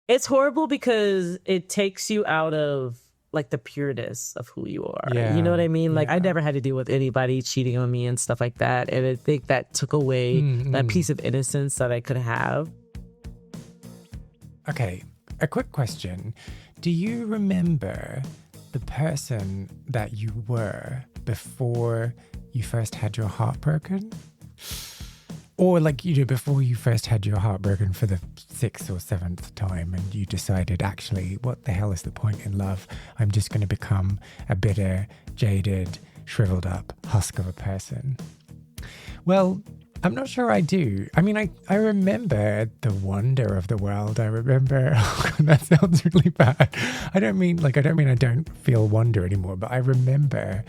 It's horrible because it takes you out of like the pureness of who you are. Yeah. You know what I mean? Like Yeah. I never had to deal with anybody cheating on me and stuff like that. And I think that took away that piece of innocence that I could have. Okay, a quick question. Do you remember the person that you were before you first had your heart broken? Or like, before you first had your heart broken for the 6th or 7th time and you decided, actually, what the hell is the point in love? I'm just going to become a bitter, jaded, shriveled up husk of a person. Well, I'm not sure I do. I mean, I remember the wonder of the world. I remember, that sounds really bad. I don't mean I don't feel wonder anymore, but I remember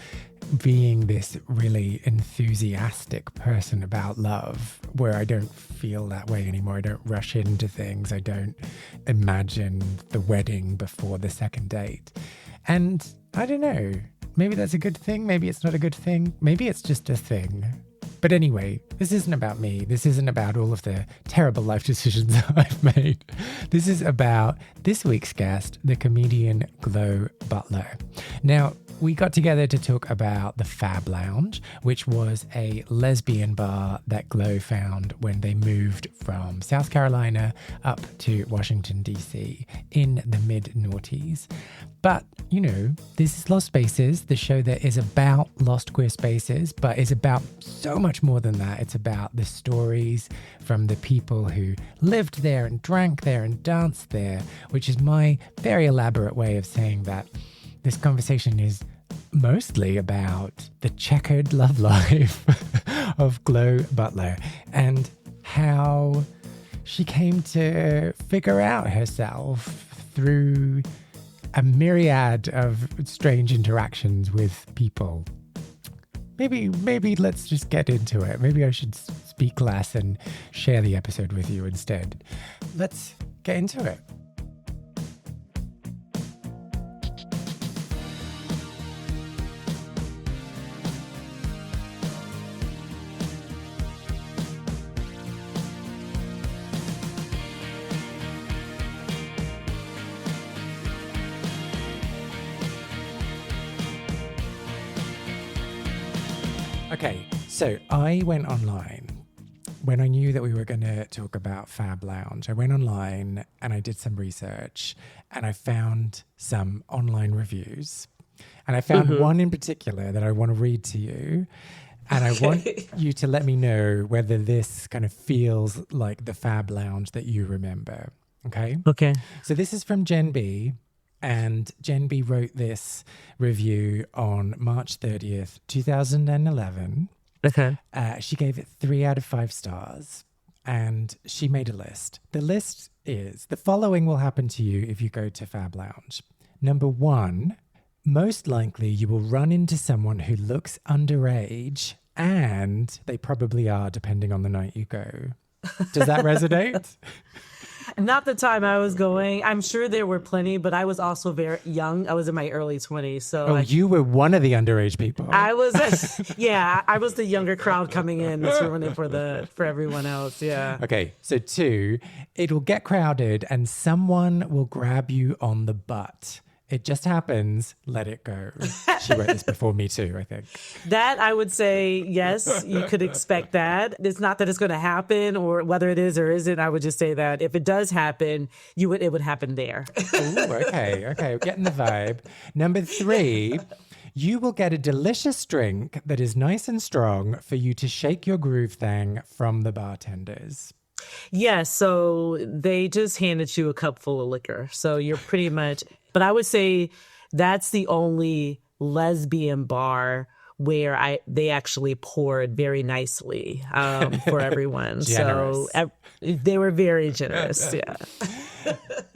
being this really enthusiastic person about love where I don't feel that way anymore. I don't rush into things. I don't imagine the wedding before the second date. And I don't know, maybe that's a good thing. Maybe it's not a good thing. Maybe it's just a thing. But anyway, this isn't about me. This isn't about all of the terrible life decisions I've made. This is about this week's guest, the comedian Glo Butler. Now, we got together to talk about the Fab Lounge, which was a lesbian bar that Glo found when they moved from South Carolina up to Washington, D.C. in the mid-noughties. But, this is Lost Spaces, the show that is about lost queer spaces, but is about so much more than that. It's about the stories from the people who lived there and drank there and danced there, which is my very elaborate way of saying that this conversation is mostly about the checkered love life of Glo Butler and how she came to figure out herself through a myriad of strange interactions with people. Maybe let's just get into it. Maybe I should speak less and share the episode with you instead. Let's get into it. Okay, so I went online when I knew that we were going to talk about Fab Lounge. I went online and I did some research and I found some online reviews. And I found one in particular that I want to read to you. And I want you to let me know whether this kind of feels like the Fab Lounge that you remember. Okay? Okay. So this is from Jen B. And Jen B wrote this review on March 30th, 2011. Okay. She gave it 3 out of 5 stars and she made a list. The list is, the following will happen to you if you go to Fab Lounge. Number 1, most likely you will run into someone who looks underage, and they probably are depending on the night you go. Does that resonate? Not the time I was going. I'm sure there were plenty, but I was also very young. I was in my early 20s. So you were one of the underage people. I was, I was the younger crowd coming in that's ruining for everyone else. Yeah. Okay, so 2, it'll get crowded and someone will grab you on the butt. It just happens. Let it go. She wrote this before me too, I think. That I would say, yes, you could expect that. It's not that it's going to happen or whether it is or isn't. I would just say that if it does happen, it would happen there. Ooh, okay. Getting the vibe. Number 3, you will get a delicious drink that is nice and strong for you to shake your groove thing from the bartenders. Yes, so they just handed you a cup full of liquor. So you're pretty much, but I would say that's the only lesbian bar where they actually poured very nicely for everyone. So they were very generous. Yeah.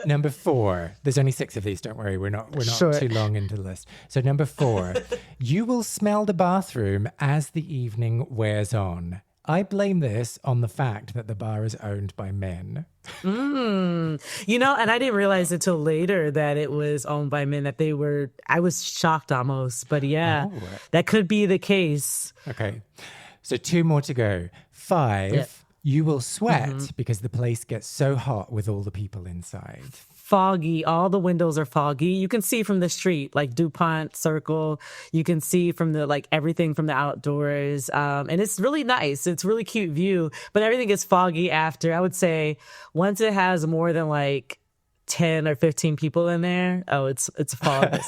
Number 4, there's only 6 of these. Don't worry, we're not Sure. too long into the list. So number 4, you will smell the bathroom as the evening wears on. I blame this on the fact that the bar is owned by men. And I didn't realize until later that it was owned by men, I was shocked almost, but yeah, that could be the case. Okay. So 2 more to go. 5, You will sweat because the place gets so hot with all the people inside. Foggy. All the windows are foggy. You can see from the street, like DuPont Circle. You can see from the, like, everything from the outdoors. And it's really nice. It's really cute view, but everything is foggy after. I would say once it has more than like 10 or 15 people in there, oh, it's fog.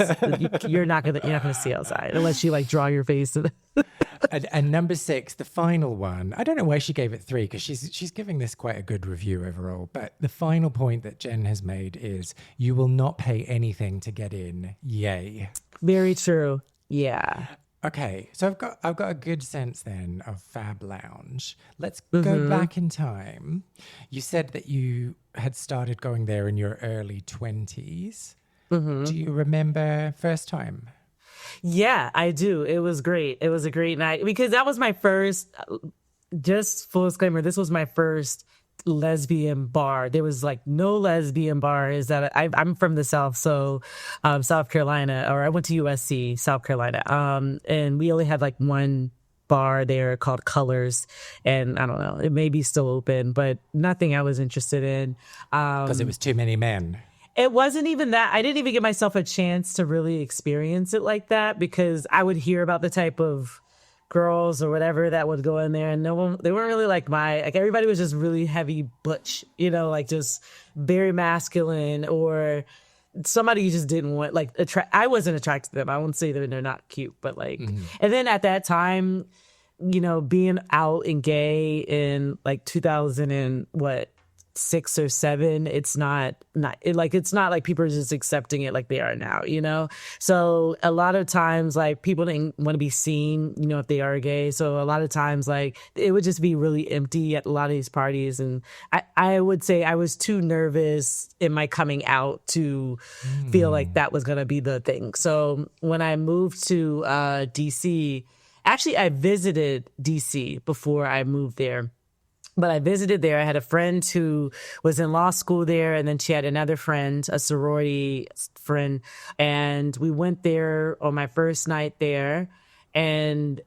You're not gonna see outside unless you like draw your face. And number 6, the final one. I don't know why she gave it 3, because she's giving this quite a good review overall. But the final point that Jen has made is you will not pay anything to get in. Yay. Very true. Yeah. Okay, so I've got a good sense then of Fab Lounge. Let's go back in time. You said that you had started going there in your early 20s. Do you remember first time? Yeah, I do. It was great. It was a great night because that was my first, just full disclaimer, this was my first lesbian bar. There was like no lesbian bars that I'm from the South, so South Carolina, or I went to USC, South Carolina, and we only had like one bar there called Colors, and I don't know, it may be still open, but nothing I was interested in because it was too many men. It wasn't even that. I didn't even give myself a chance to really experience it like that because I would hear about the type of girls or whatever that would go in there, and they weren't really like everybody was just really heavy butch, like just very masculine, or somebody you just didn't want, like, I wasn't attracted to them. I won't say that they're not cute, but like, and then at that time, being out and gay in like 2000 and what, 6 or 7, it's not like people are just accepting it like they are now, so a lot of times like people didn't want to be seen, if they are gay, so a lot of times like it would just be really empty at a lot of these parties, and I would say I was too nervous in my coming out to feel like that was going to be the thing. So when I moved to DC, actually I visited DC before I moved there. But I visited there. I had a friend who was in law school there, and then she had another friend, a sorority friend, and we went there on my first night there. And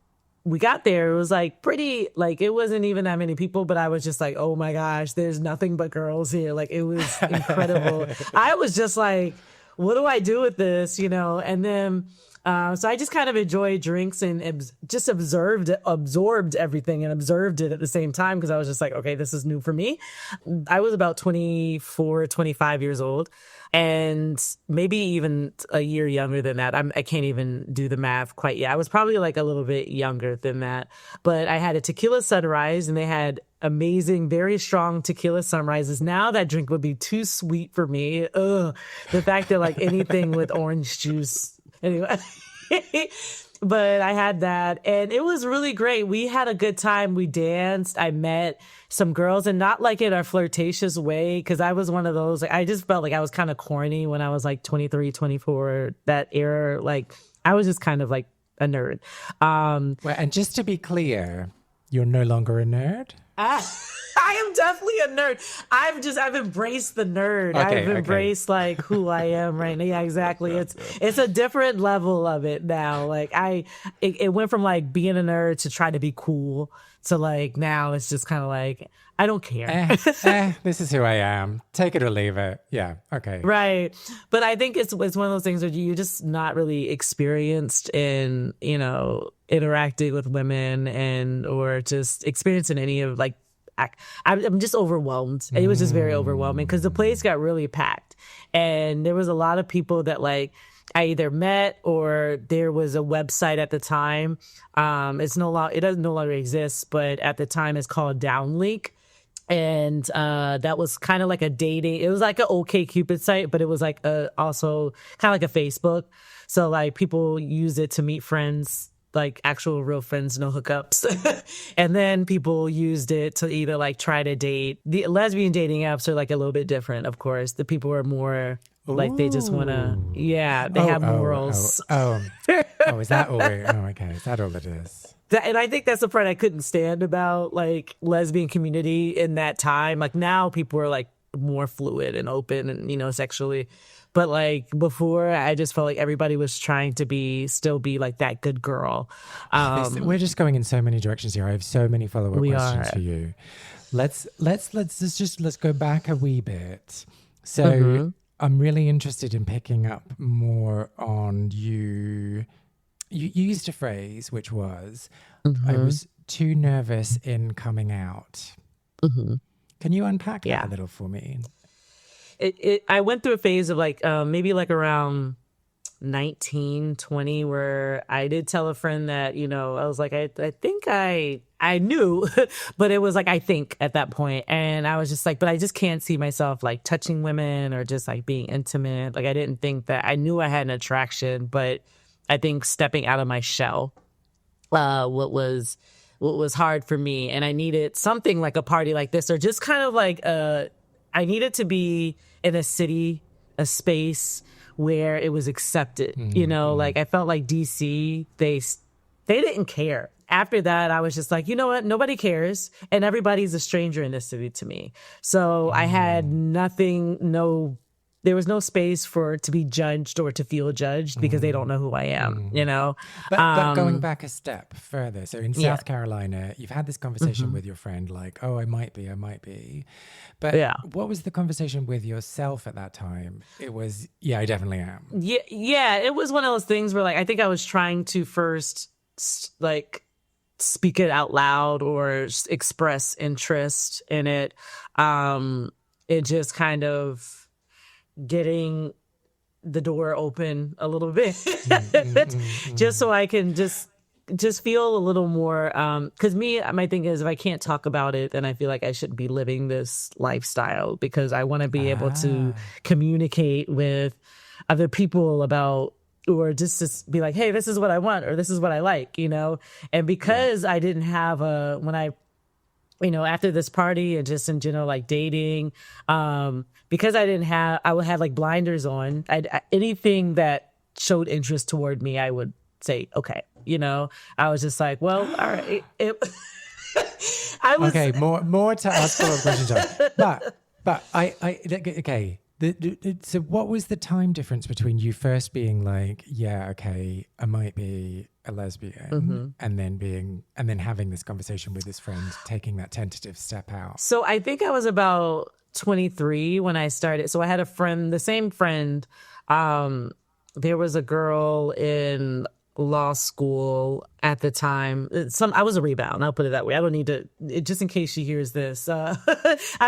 we got there. It was like pretty, like it wasn't even that many people, but I was just like, oh my gosh, there's nothing but girls here. Like it was incredible. I was just like, what do I do with this? And then so I just kind of enjoyed drinks and just absorbed everything and observed it at the same time because I was just like, okay, this is new for me. I was about 24, 25 years old, and maybe even a year younger than that. I can't even do the math quite yet. I was probably like a little bit younger than that. But I had a tequila sunrise, and they had amazing, very strong tequila sunrises. Now that drink would be too sweet for me. Ugh. The fact that like anything with orange juice. Anyway, but I had that, and it was really great. We had a good time. We danced. I met some girls, and not like in a flirtatious way, because I was one of those, like, I just felt like I was kind of corny when I was like 23, 24, that era. Like I was just kind of like a nerd. Well, and just to be clear, you're no longer a nerd? I am definitely a nerd. I've embraced the nerd. Okay, I've embraced like who I am right now. Yeah, exactly. It's a different level of it now. Like it went from like being a nerd to try to be cool to like now it's just kind of like I don't care. This is who I am. Take it or leave it. Yeah. Okay. Right. But I think it's one of those things where you're just not really experienced in, interacting with women or just experiencing any of like, I'm just overwhelmed. It was just very overwhelming because the place got really packed, and there was a lot of people that like I either met or there was a website at the time. It doesn't no longer exist, but at the time it's called Downlink. And that was kind of like a dating. It was like an OkCupid site, but it was like also kind of like a Facebook. So like people use it to meet friends, like actual real friends, no hookups. And then people used it to either like try to date. The lesbian dating apps are like a little bit different, of course. The people are more like they just want to, they have morals. Is that all? Okay, is that all it is? And I think that's the part I couldn't stand about like lesbian community in that time. Like now people are like more fluid and open and, sexually. But like before, I just felt like everybody was trying to still be like that good girl. We're just going in so many directions here. I have so many follow-up questions for you. Let's go back a wee bit. So Mm-hmm. I'm really interested in picking up more on you. You used a phrase which was, "I Mm-hmm. was too nervous in coming out." Mm-hmm. Can you unpack that a Yeah. little for me? I went through a phase of like maybe like around 19, 20, where I did tell a friend that, I was like, I think I knew, but it was like, I think at that point. And I was just like, but I just can't see myself like touching women or just like being intimate. Like I didn't think that I knew I had an attraction, but I think stepping out of my shell, what was hard for me. And I needed something like a party like this, or just kind of like, I needed to be in a city, a space where it was accepted. Like I felt like DC, they didn't care. After that, I was just like, you know what? Nobody cares, and everybody's a stranger in this city to me. So I had nothing, there was no space for to be judged or to feel judged because they don't know who I am. But going back a step further, so in Yeah. South Carolina, you've had this conversation with your friend, like, "Oh, I might be." But Yeah. what was the conversation with yourself at that time? It was, "Yeah, I definitely am." Yeah, it was one of those things where like I think I was trying to first like speak it out loud or express interest in it. It just kind of getting the door open a little bit, just so I can just feel a little more. Because my thing is, if I can't talk about it, then I feel like I shouldn't be living this lifestyle, because I want to be able to communicate with other people about, or just to be like, hey, this is what I want, or this is what I like, And because I didn't have after this party and just in general, like dating, because I would have like blinders on. Anything that showed interest toward me, I would say, okay, I was just like, well, all right. I was Okay, more to ask follow-up questions on. But okay. So what was the time difference between you first being like, yeah, okay, I might be a lesbian, and then having this conversation with this friend, taking that tentative step out? So I think I was about 23 when I started. So I had a friend, the same friend. There was a girl in law school at the time. I was a rebound. I'll put it that way. I don't need to, just in case she hears this. I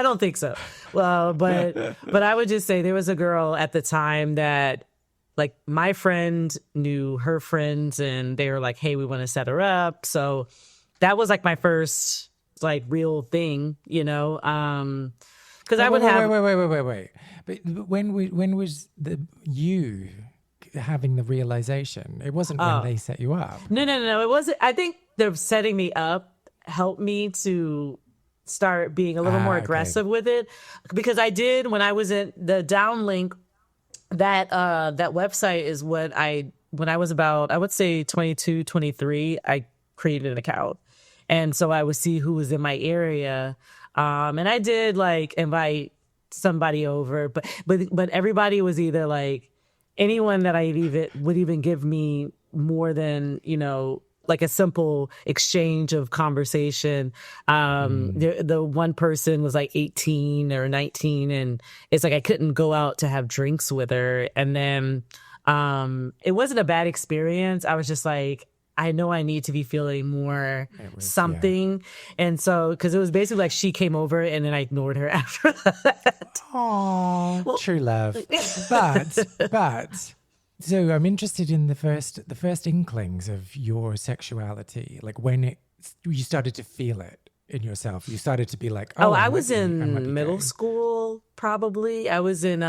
don't think so. Well, but I would just say there was a girl at the time that like my friend knew her friends, and they were like, hey, we want to set her up. So that was like my first like real thing, because I would have. Wait. But when was you having the realization? It wasn't when they set you up. No. It wasn't. I think the setting me up helped me to start being a little more aggressive with it, because I did when I was in the downlink. That website is when I was about, I would say 22, 23, I created an account. And so I would see who was in my area. And I did like invite somebody over, but everybody was either like, anyone that would even give me more than, like a simple exchange of conversation. The one person was like 18 or 19, and it's like I couldn't go out to have drinks with her. And then it wasn't a bad experience. I was just like, I know I need to be feeling more something. Yeah. And so, because it was basically like she came over and then I ignored her after that. Oh, true love. But so I'm interested in the first inklings of your sexuality, like when you started to feel it in yourself. You started to be like, I was in middle school, probably. I was in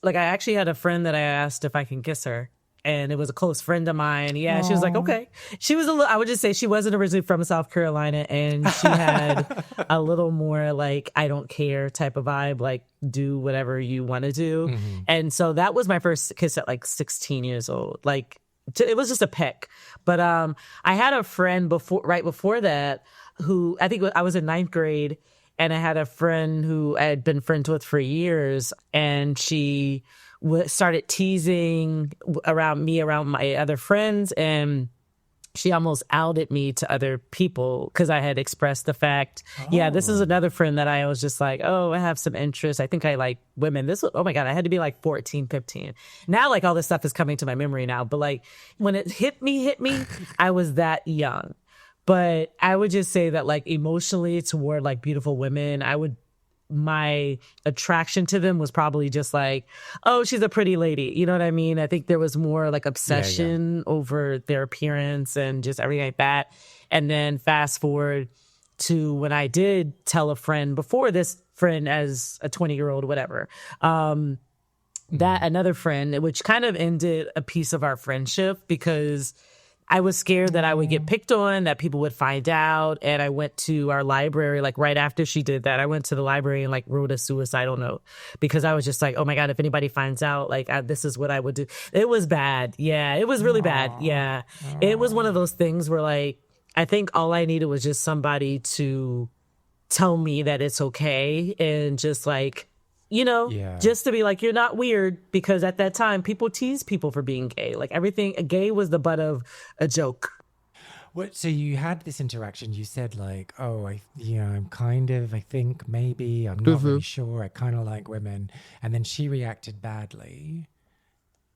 like I actually had a friend that I asked if I can kiss her. And it was a close friend of mine. Yeah, she was like, okay. She was I would just say she wasn't originally from South Carolina, and she had a little more like, I don't care type of vibe, like do whatever you want to do. And so that was my first kiss at like 16 years old. Like it was just a peck. But I had a friend right before that who, I think I was in 9th grade, and I had a friend who I had been friends with for years, and she started teasing around my other friends, and she almost outed me to other people because I had expressed the fact, yeah, this is another friend that I was just like, oh, I have some interest. I think I like women. This was, oh my God, I had to be like 14, 15. Now, like all this stuff is coming to my memory now. But like when it hit me, I was that young. But I would just say that like emotionally toward like beautiful women, my attraction to them was probably just like, oh, she's a pretty lady. You know what I mean? I think there was more like obsession over their appearance and just everything like that. And then fast forward to when I did tell a friend before this friend as a 20-year-old, whatever, that another friend, which kind of ended a piece of our friendship because I was scared that I would get picked on, that people would find out. And I went to our library, like right after she did that, I went to the library and like wrote a suicidal note because I was just like, oh my God, if anybody finds out, like this is what I would do. It was bad. Yeah, it was really bad. Yeah. It was one of those things where like, I think all I needed was just somebody to tell me that it's okay and just like, you know, just to be like, you're not weird, because at that time people teased people for being gay. Like everything gay was the butt of a joke. What? So you had this interaction. You said like, oh, I'm kind of, I think maybe, I'm not really sure. I kind of like women. And then she reacted badly.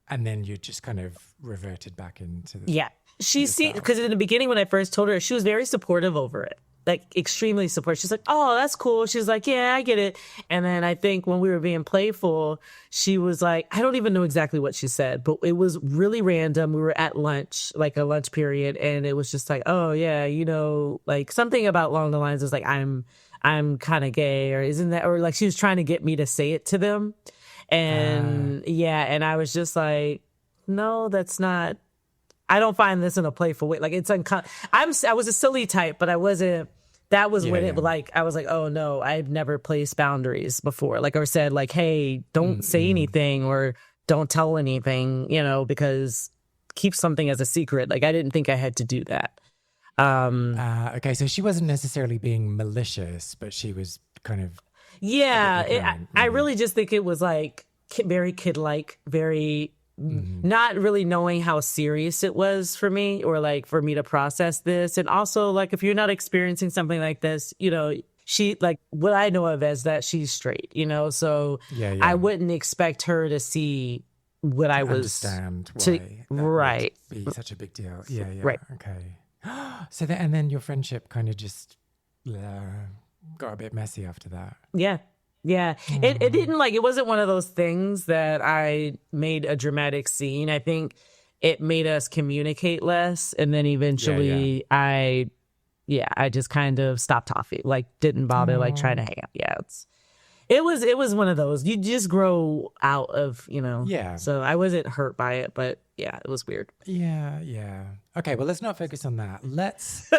And then you just kind of reverted back into the... Yeah. She see, because in the beginning when I first told her, she was very supportive over it. Like extremely supportive. She's like, oh, that's cool. She's like, yeah, I get it. And then I think when we were being playful, she was like, I don't even know exactly what she said, but it was really random. We were at lunch, like a lunch period. And it was just like, oh yeah, you know, like something about along the lines is like, I'm kind of gay, or isn't that, or like she was trying to get me to say it to them. And and I was just like, no, that's not, I don't find this in a playful way. Like it's I was a silly type, but I wasn't. That was when it like I was like, oh no, I've never placed boundaries before. Like or said like, hey, don't say anything or don't tell anything, you know, because keep something as a secret. Like I didn't think I had to do that. Okay, so she wasn't necessarily being malicious, but she was kind of I really just think it was like very kid-like, very. Not really knowing how serious it was for me or like for me to process this. And also like if you're not experiencing something like this, you know, she like what I know of as that she's straight, you know, so I wouldn't expect her to see what I was understand why right would be such a big deal. Right. Okay. So and then your friendship kind of just got a bit messy after that. Yeah, it didn't like, it wasn't one of those things that I made a dramatic scene. I think it made us communicate less. And then eventually I just kind of stopped talking, like didn't bother like trying to hang out. Yeah, it was one of those, you just grow out of, you know. Yeah. So I wasn't hurt by it, but yeah, it was weird. Yeah. Okay, well, let's not focus on that. Let's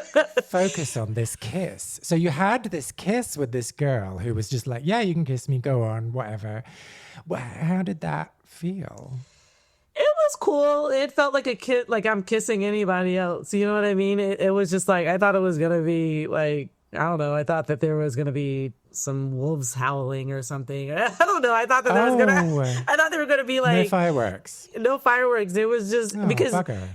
focus on this kiss. So you had this kiss with this girl who was just like, yeah, you can kiss me, go on, whatever. How did that feel? It was cool. It felt like a kid, like I'm kissing anybody else. You know what I mean? It was just like, I thought it was going to be like, I don't know. I thought that there was going to be some wolves howling or something. I don't know. I thought that I thought they were going to be like. No fireworks. No fireworks. It was just because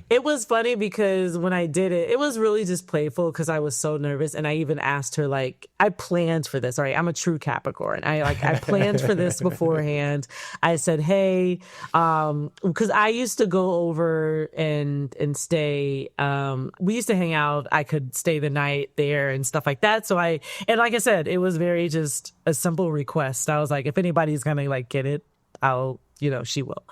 it was funny because when I did it, it was really just playful because I was so nervous. And I even asked her, like, I planned for this. All right. I'm a true Capricorn. I planned for this beforehand. I said, hey, because I used to go over and stay. We used to hang out. I could stay the night there and stuff like that. So and like I said, it was very just a simple request. I was like, if anybody's gonna like get it, she will.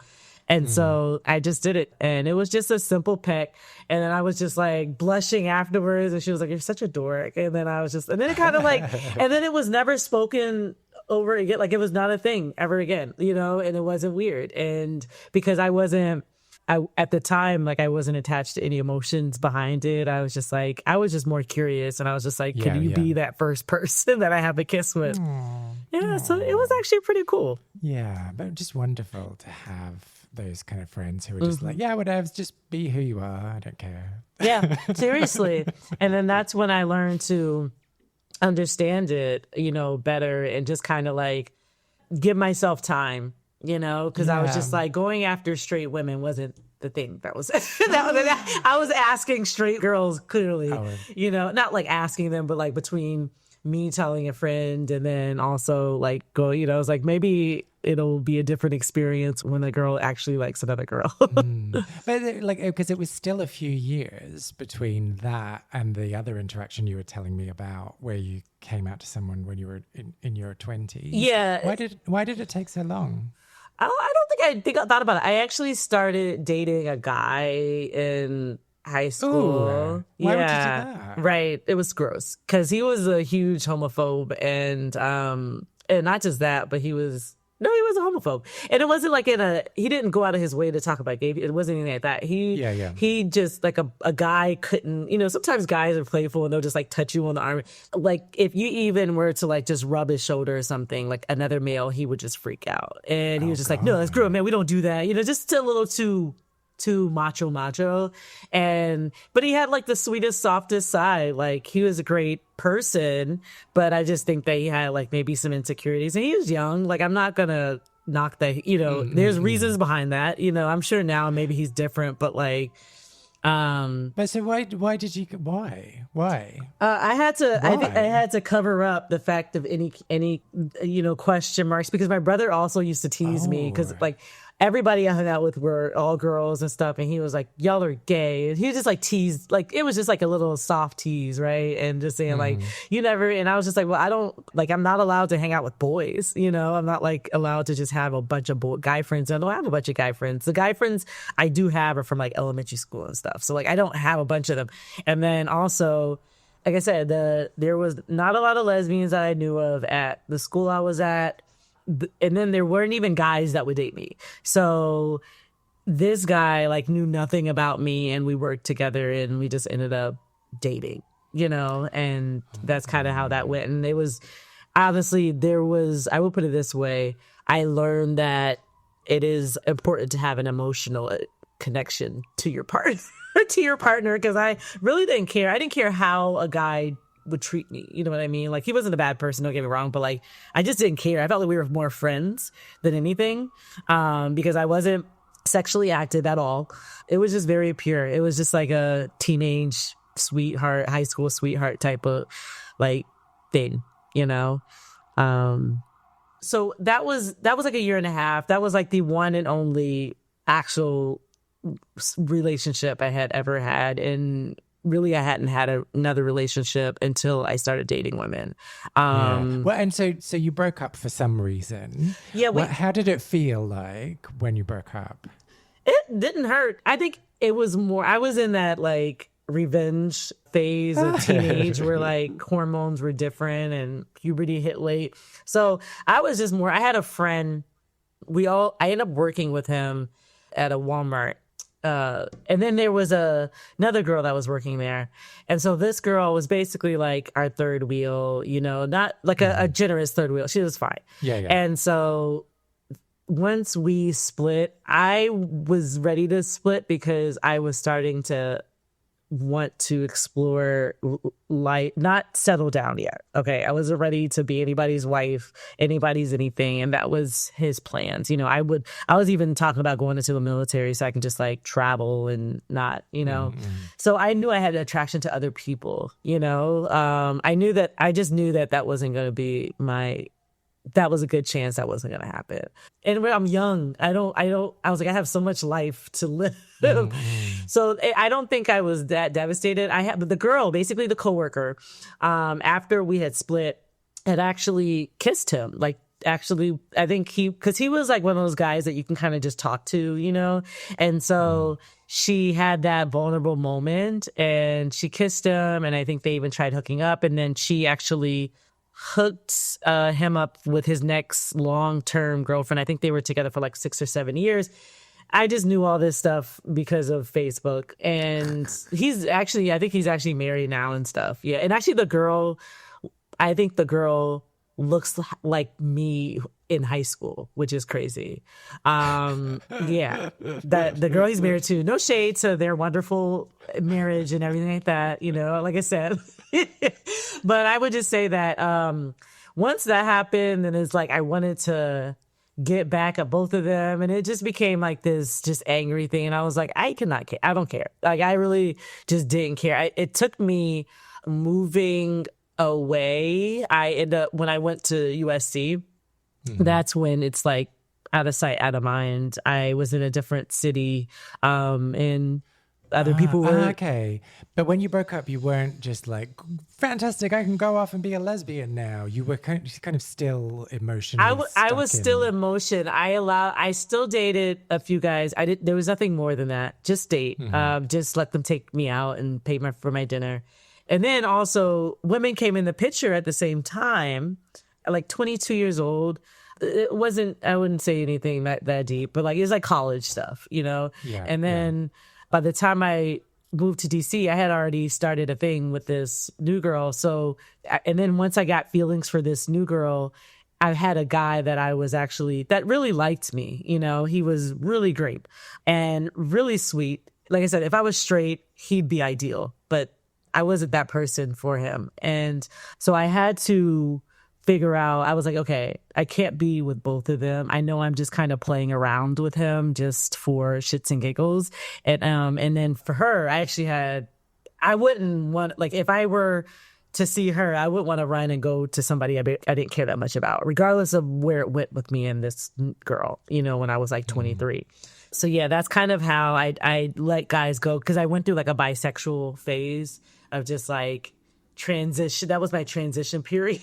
And so I just did it, and it was just a simple peck. And then I was just like blushing afterwards, and she was like, "You're such a dork." And then I was just, and then it kind of like, and then it was never spoken over again. Like it was not a thing ever again, you know. And it wasn't weird, and because at the time, like I wasn't attached to any emotions behind it. I was just more curious, and I was just like, can you be that first person that I have a kiss with? So it was actually pretty cool. Yeah, but just wonderful to have those kind of friends who are just like, yeah, whatever, just be who you are. I don't care. Yeah, seriously. And then that's when I learned to understand it, you know, better and just kind of like give myself time, you know, because I was just like going after straight women wasn't the thing that was that I was asking straight girls clearly, not like asking them, but like between me telling a friend and then also like go, I was like, maybe it'll be a different experience when a girl actually likes another girl. But like, because it was still a few years between that and the other interaction you were telling me about where you came out to someone when you were in your 20s. Yeah. Why did it take so long? I don't think I thought about it. I actually started dating a guy in high school. Ooh, why would you do that? Right. It was gross because he was a huge homophobe, and not just that, but he was a homophobe, and it wasn't like he didn't go out of his way to talk about gay. It wasn't anything like that. He just like a guy couldn't. Sometimes guys are playful and they'll just like touch you on the arm. Like if you even were to like just rub his shoulder or something, like another male, he would just freak out, and he was just like, "No, that's gross, man. We don't do that." Just a little too macho, but he had like the sweetest, softest side. Like he was a great person, but I just think that he had like maybe some insecurities, and he was young. Like I'm not gonna knock that. There's reasons behind that. I'm sure now maybe he's different, but like. But so why did you? Why? I had to. I think I had to cover up the fact of any question marks, because my brother also used to tease me because like. Everybody I hung out with were all girls and stuff, and he was like, "Y'all are gay." And he was just like teased, like it was just like a little soft tease, right? And just saying like, "You never." And I was just like, "Well, I don't like. I'm not allowed to hang out with boys. I'm not like allowed to just have a bunch of guy friends. I don't have a bunch of guy friends. The guy friends I do have are from like elementary school and stuff. So like I don't have a bunch of them. And then also, like I said, there was not a lot of lesbians that I knew of at the school I was at. And then there weren't even guys that would date me. So this guy like knew nothing about me, and we worked together and we just ended up dating, and that's kind of how that went. And it was honestly, I will put it this way. I learned that it is important to have an emotional connection to your partner, because I really didn't care. I didn't care how a guy would treat me. You know what I mean? Like he wasn't a bad person, don't get me wrong, but like I just didn't care. I felt like we were more friends than anything, because I wasn't sexually active at all. It was just very pure. It was just like a teenage sweetheart, high school sweetheart type of like thing, So that was like a year and a half. That was like the one and only actual relationship I had ever had, and really I hadn't had another relationship until I started dating women. Well, and so you broke up for some reason. Yeah. How did it feel like when you broke up? It didn't hurt. I think it was more, I was in that like revenge phase of teenage where like hormones were different and puberty hit late. So I was just more, I had a friend, I ended up working with him at a Walmart. And then there was another girl that was working there. And so this girl was basically like our third wheel, not like a generous third wheel. She was fine. Yeah. And so once we split, I was ready to split because I was starting to want to explore life, not settle down yet. Okay. I wasn't ready to be anybody's wife, anybody's anything. And that was his plans. I was even talking about going into the military so I can just like travel and not, So I knew I had an attraction to other people, I just knew that wasn't going to be that was a good chance that wasn't going to happen. And when I'm young, I was like, I have so much life to live. So I don't think I was that devastated. But the girl, basically the coworker, after we had split, had actually kissed him. Like, actually, I think because he was like one of those guys that you can kind of just talk to, And so she had that vulnerable moment and she kissed him. And I think they even tried hooking up. And then she actually hooked him up with his next long-term girlfriend. I think they were together for like 6 or 7 years. I just knew all this stuff because of Facebook. And I think he's actually married now and stuff. Yeah. And actually I think the girl looks like me in high school, which is crazy. Yeah. The girl he's married to, no shade to their wonderful marriage and everything like that, like I said. But I would just say that once that happened, and it's like I wanted to get back at both of them. And it just became like this just angry thing. And I was like, I cannot care. I don't care. Like, I really just didn't care. It took me moving away. I ended up, when I went to USC, that's when it's like out of sight, out of mind. I was in a different city, and other people were. Okay. But when you broke up, you weren't just like, fantastic, I can go off and be a lesbian now. You were kind of still emotionally I was still in motion. I still dated a few guys. There was nothing more than that. Just date. Just let them take me out and pay for my dinner. And then also women came in the picture at the same time, like 22 years old. It wasn't, I wouldn't say anything that deep, but like, it was like college stuff, you know? Yeah, and then by the time I moved to DC, I had already started a thing with this new girl. So, and then once I got feelings for this new girl, I had a guy that really liked me. You know, he was really great and really sweet. Like I said, if I was straight, he'd be ideal, but I wasn't that person for him. And so I had to figure out, I was like, okay, I can't be with both of them. I know I'm just kind of playing around with him just for shits and giggles. And then for her, I wouldn't want, like, if I were to see her, I wouldn't want to run and go to somebody I didn't care that much about, regardless of where it went with me and this girl, you know, when I was like 23. So yeah, that's kind of how I let guys go, because I went through like a bisexual phase of just like transition. That was my transition period.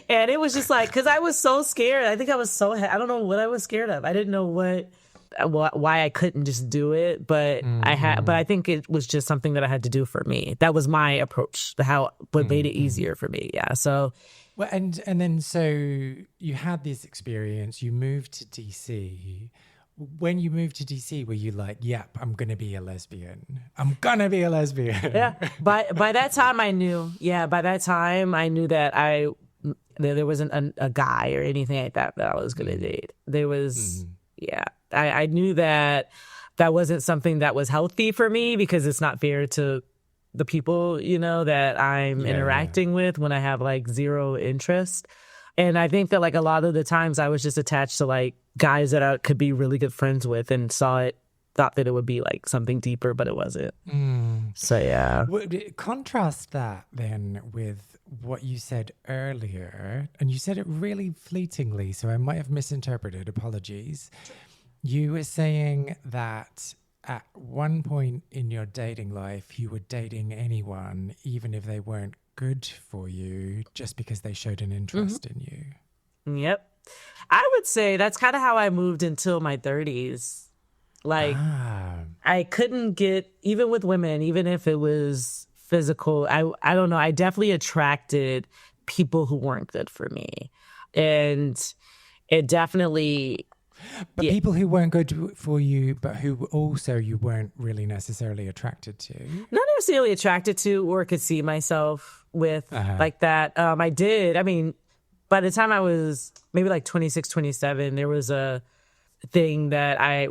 And it was just like, because I was so scared. I think I don't know what I was scared of. I didn't know why I couldn't just do it, but I think it was just something that I had to do for me. That was my approach, what made it easier for me. Yeah. So, well, and then so you had this experience, you moved to DC. When you moved to DC, were you like, yep, I'm going to be a lesbian. I'm going to be a lesbian. Yeah. By that time I knew. Yeah. By that time I knew that there wasn't a guy or anything like that I was going to date. There was, yeah. I knew that wasn't something that was healthy for me, because it's not fair to the people, you know, that I'm interacting with when I have like zero interest. And I think that like a lot of the times I was just attached to like guys that I could be really good friends with, and thought that it would be like something deeper, but it wasn't. So yeah. Contrast that then with what you said earlier, and you said it really fleetingly, so I might have misinterpreted. Apologies. You were saying that at one point in your dating life, you were dating anyone, even if they weren't good for you, just because they showed an interest in you. Yep. I would say that's kind of how I moved until my 30s. Like, I couldn't get, even with women, even if it was physical, I don't know, I definitely attracted people who weren't good for me. And it definitely... But people who weren't good for you, but who also you weren't really necessarily attracted to. Not necessarily attracted to, or could see myself with like that. I did. I mean, by the time I was maybe like 26, 27, there was a thing that I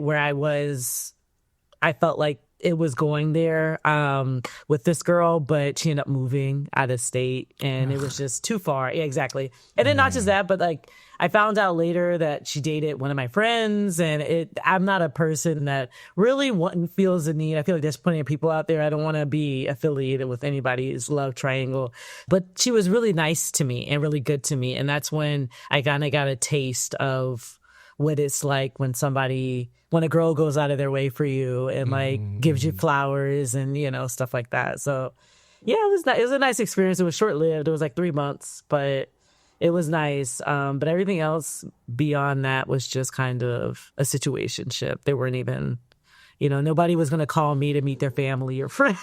felt like it was going there with this girl, but she ended up moving out of state, and it was just too far. Yeah, exactly. And then not just that, but like I found out later that she dated one of my friends, and I'm not a person that really feels the need. I feel like there's plenty of people out there. I don't want to be affiliated with anybody's love triangle, but she was really nice to me and really good to me. And that's when I kind of got a taste of what it's like when a girl goes out of their way for you and like gives you flowers and, you know, stuff like that. So yeah, it was a nice experience. It was short lived. It was like 3 months, but it was nice. But everything else beyond that was just kind of a situationship. They weren't even, you know, nobody was going to call me to meet their family or friends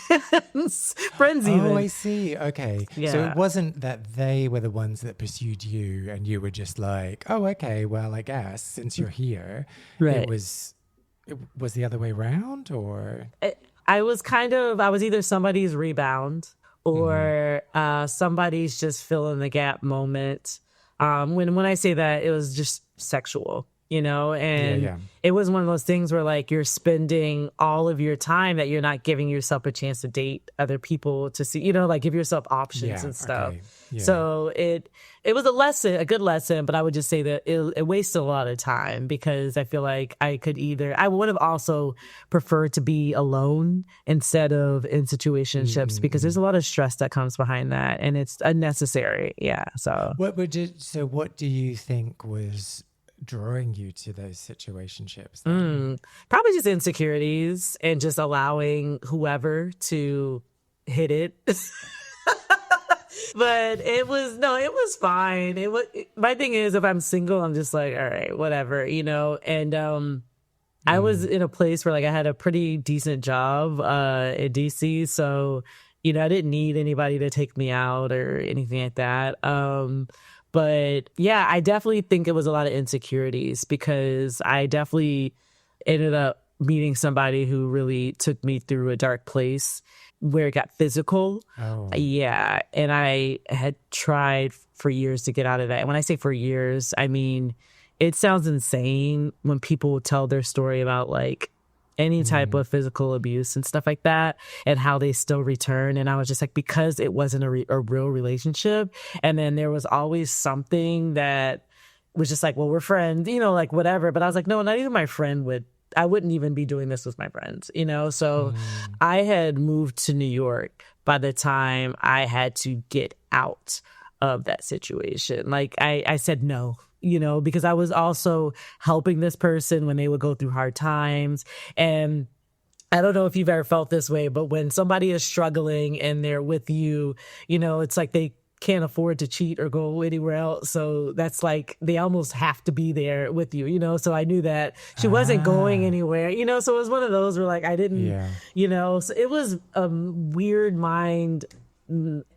even. Oh, I see. Okay. Yeah. So it wasn't that they were the ones that pursued you and you were just like, oh, okay, well, I guess since you're here, right. It was the other way around, or? I was either somebody's rebound or somebody's just fill in the gap moment. When I say that, it was just sexual, you know, and it was one of those things where like you're spending all of your time that you're not giving yourself a chance to date other people, to see, you know, like give yourself options and stuff. Okay. Yeah. So it was a good lesson, but I would just say that it wasted a lot of time because I feel like I would have also preferred to be alone instead of in situationships because there's a lot of stress that comes behind that and it's unnecessary. Yeah. So What do you think was drawing you to those situationships then? probably just insecurities and just allowing whoever to hit it. But it was fine. My thing is, if I'm single, I'm just like, all right, whatever, and I was in a place where like I had a pretty decent job in DC, so I didn't need anybody to take me out or anything like that. But yeah, I definitely think it was a lot of insecurities because I definitely ended up meeting somebody who really took me through a dark place where it got physical. Oh. Yeah. And I had tried for years to get out of that. And when I say for years, I mean, it sounds insane when people tell their story about like any type of physical abuse and stuff like that and how they still return. And I was just like, because it wasn't a real relationship. And then there was always something that was just like, well, we're friends, like whatever. But I was like, no, not even my friend I wouldn't even be doing this with my friends, So I had moved to New York by the time I had to get out of that situation. Like I said no, because I was also helping this person when they would go through hard times. And I don't know if you've ever felt this way, but when somebody is struggling and they're with you, it's like they can't afford to cheat or go anywhere else. So that's like, they almost have to be there with you, So I knew that she wasn't going anywhere, so it was one of those where like, I didn't, so it was a weird mind.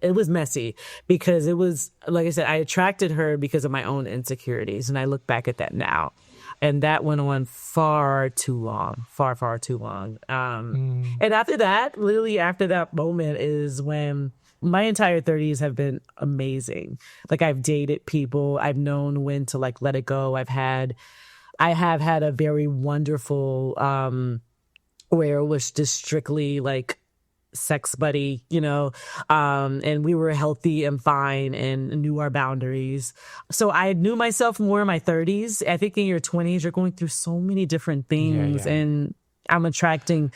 It was messy because it was, like I said, I attracted her because of my own insecurities. And I look back at that now. And that went on far too long, far, far too long. And after that, literally after that moment is when my entire 30s have been amazing. Like I've dated people. I've known when to like let it go. I have had a very wonderful, where it was just strictly like sex buddy, and we were healthy and fine and knew our boundaries. So I knew myself more in my 30s. I think in your 20s, you're going through so many different things and I'm attracting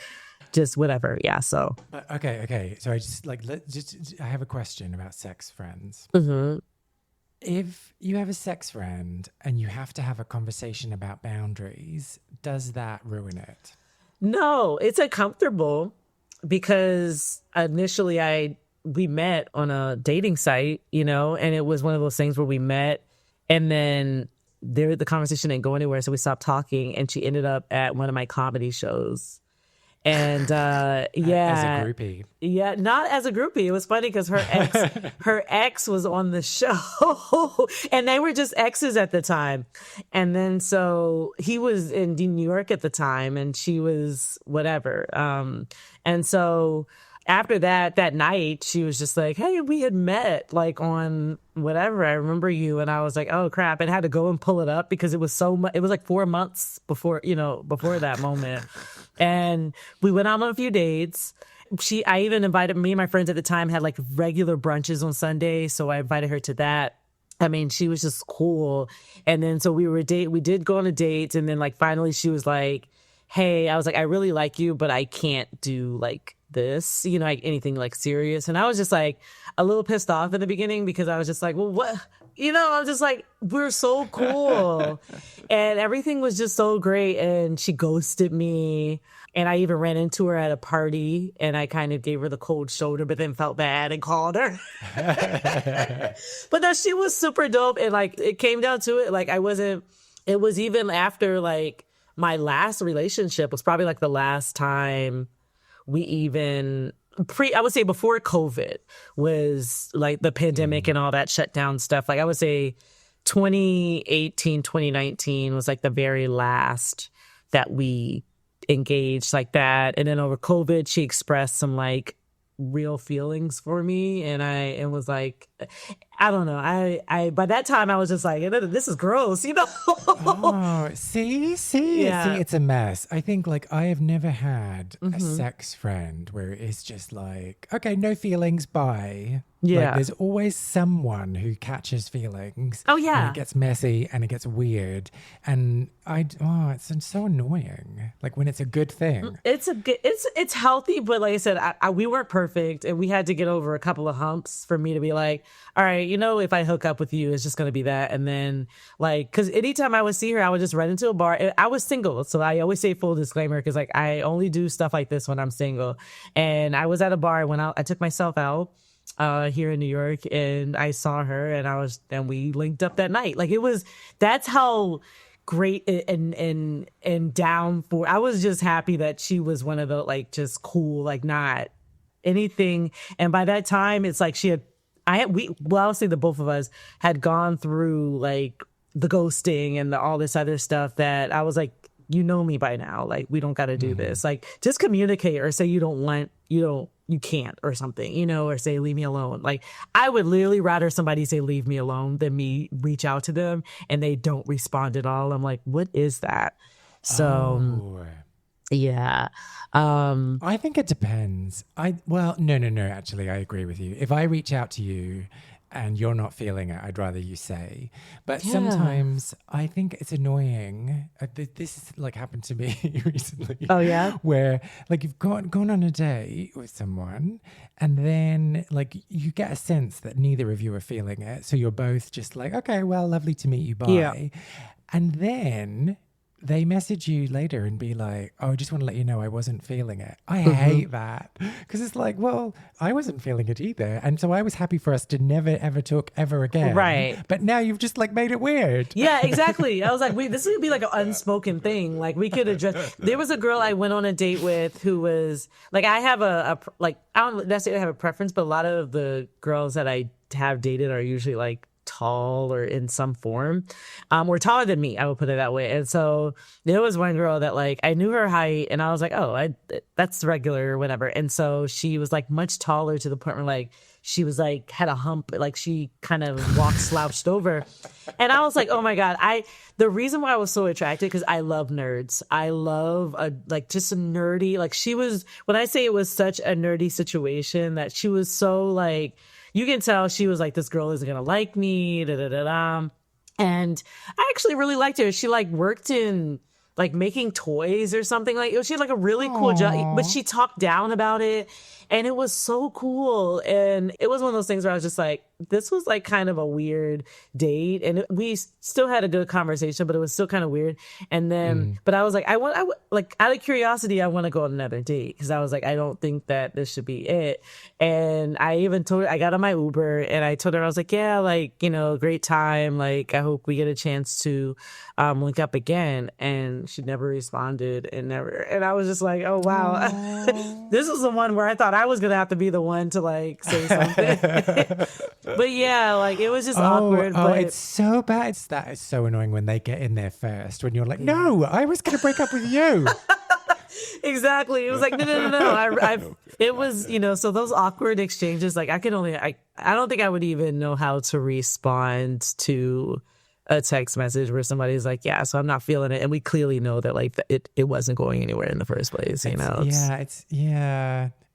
just whatever. Yeah. So. Okay. So I just I have a question about sex friends. If you have a sex friend and you have to have a conversation about boundaries, does that ruin it? No, it's uncomfortable because initially we met on a dating site, and it was one of those things where we met and then the conversation didn't go anywhere. So we stopped talking and she ended up at one of my comedy shows. And as a groupie. Yeah, not as a groupie. It was funny because her ex was on the show and they were just exes at the time. And then so he was in New York at the time and she was whatever. And so after that night, she was just like, hey, we had met like on whatever. I remember you. And I was like, oh crap. And I had to go and pull it up because it was so much. It was like 4 months before that moment. And we went out on a few dates. I even invited me and my friends at the time had like regular brunches on Sunday. So I invited her to that. I mean, she was just cool. And then so we did go on a date. And then like finally she was like, hey, I was like, I really like you, but I can't do like this, like anything like serious. And I was just like a little pissed off in the beginning because I was just like, well, what? I was just like, we're so cool. And everything was just so great. And she ghosted me. And I even ran into her at a party and I kind of gave her the cold shoulder, but then felt bad and called her. But no, she was super dope. And like, it came down to it. Like it was even after like my last relationship was probably like the last time we even I would say before COVID was like the pandemic and all that shut down stuff. Like I would say 2018, 2019 was like the very last that we engaged like that. And then over COVID, she expressed some like real feelings for me. And I was like, I don't know. I by that time I was just like, this is gross, Oh, see, it's a mess. I think like I have never had a sex friend where it's just like, okay, no feelings, bye. Like Yeah. there's always someone who catches feelings. Oh, And yeah. it gets messy and it gets weird. And it's so annoying. Like when it's a good thing. It's a good, it's healthy, but like I said, we weren't perfect, and we had to get over a couple of humps for me to be like, all right, if I hook up with you, it's just gonna be that. And then like, because anytime I would see her, I would just run into a bar. I was single, so I always say full disclaimer, because like I only do stuff like this when I'm single. And I was at a bar, I took myself out here in New York, and I saw her, and we linked up that night. Like that's how great and down for. I was just happy that she was one of the like just cool, like not anything. And by that time, it's like I'll say the both of us had gone through like the ghosting and all this other stuff that I was like, me by now. Like, we don't got to do this. Like, just communicate or say you can't or something, or say, leave me alone. Like, I would literally rather somebody say, leave me alone than me reach out to them and they don't respond at all. I'm like, what is that? So, yeah. I think it depends. No. Actually, I agree with you. If I reach out to you and you're not feeling it, I'd rather you say. But sometimes I think it's annoying. This is like happened to me recently. Oh, yeah? Where like you've gone on a date with someone and then like you get a sense that neither of you are feeling it. So you're both just like, okay, well, lovely to meet you. Bye. Yeah. And then they message you later and be like, oh, I just want to let you know I wasn't feeling it. I hate that because it's like, well, I wasn't feeling it either. And so I was happy for us to never, ever talk ever again. Right. But now you've just like made it weird. Yeah, exactly. I was like, this would be like an unspoken thing. Like we could address. There was a girl I went on a date with who was like, I have I don't necessarily have a preference, but a lot of the girls that I have dated are usually like tall or in some form, or taller than me, I would put it that way. And so there was one girl that like I knew her height and I was like, oh, that's regular or whatever. And so she was like much taller to the point where like she was like had a hump, like she kind of walked slouched over. And I was like, oh my God, the reason why I was so attracted, because I love nerds. I love like just a nerdy, like she was, when I say it was such a nerdy situation, that she was so like, you can tell she was like, this girl isn't going to like me, da da da da. And I actually really liked her. She like worked in like making toys or something. Like she had like a really cool job, but she talked down about it. And it was so cool. And it was one of those things where I was just like, this was like kind of a weird date. And we still had a good conversation, but it was still kind of weird. And then, but I was like, like out of curiosity, I want to go on another date. Cause I was like, I don't think that this should be it. And I even told her, I got on my Uber and I told her, I was like, yeah, like, great time. Like, I hope we get a chance to link up again. And she never responded and I was just like, oh, wow. This was the one where I thought I was going to have to be the one to like say something. But yeah, like it was just awkward. But it's so bad. That is so annoying when they get in there first, when you're like, no, I was going to break up with you. Exactly. It was like, no. It was, so those awkward exchanges, like I don't think I would even know how to respond to a text message where somebody's like, yeah, so I'm not feeling it. And we clearly know that like it wasn't going anywhere in the first place,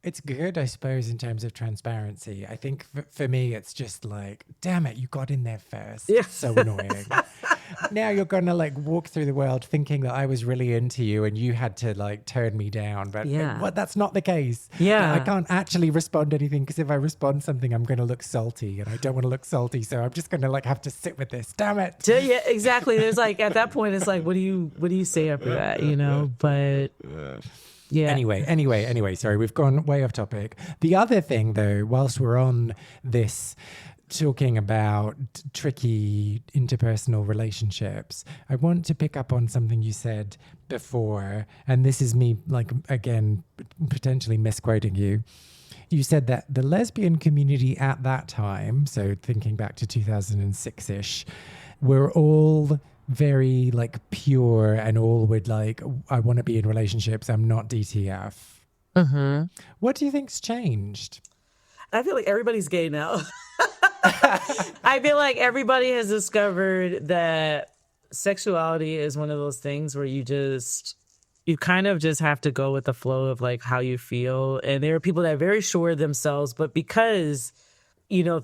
It's good, I suppose, in terms of transparency. I think for me, it's just like, damn it, you got in there first. Yeah. It's so annoying. Now you're going to like walk through the world thinking that I was really into you and you had to like turn me down. But that's not the case. Yeah. I can't actually respond anything because if I respond something, I'm going to look salty and I don't want to look salty. So I'm just going to like have to sit with this. Damn it. Yeah, exactly. There's like, at that point, it's like, what do you say after that, But... yeah. Anyway, sorry, we've gone way off topic. The other thing, though, whilst we're on this, talking about tricky interpersonal relationships, I want to pick up on something you said before, and this is me, like, again, potentially misquoting you. You said that the lesbian community at that time, so thinking back to 2006-ish, were all very like pure and all would like, I want to be in relationships, I'm not DTF. Mm-hmm. What do you think's changed? I feel like everybody's gay now. I feel like everybody has discovered that sexuality is one of those things where you kind of just have to go with the flow of like how you feel. And there are people that are very sure of themselves, but because